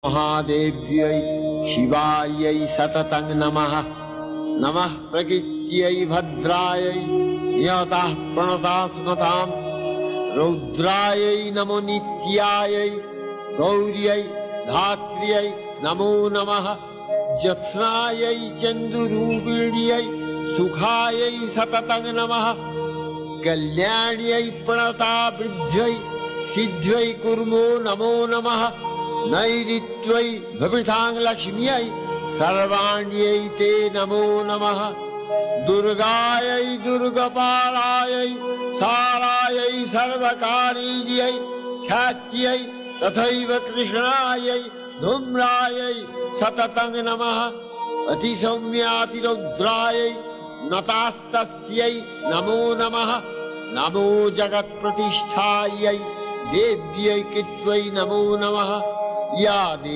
महादेव्यै शिवायै सततं नमः। नमः प्रकृत्यै भद्रायै नियताः प्रणताः स्मताम्। रौद्रायै नमो नित्यायै गौर्यै धात्र्यै नमो नमः। ज्योत्स्नायै चन्दुरूपिण्यै सुखायै सततं नमः। कल्याण्यै प्रणता वृद्ध्यै सिद्ध्यै कुर्मो नमो नमः। नैऋत्यै भवितां लक्ष्म्यै सर्वाण्यै ते नमो नमः। दुर्गायै दुर्गपालायै सारायै सर्वकारीयै ख्यात्यै तथैव कृष्णायै धूम्रायै सततं नमः। अतिसौम्यातिरौद्रायै नतास्तस्यै नमो नमः। नमो जगत्प्रतिष्ठायै देव्यै कृत्वै नमो नमः। या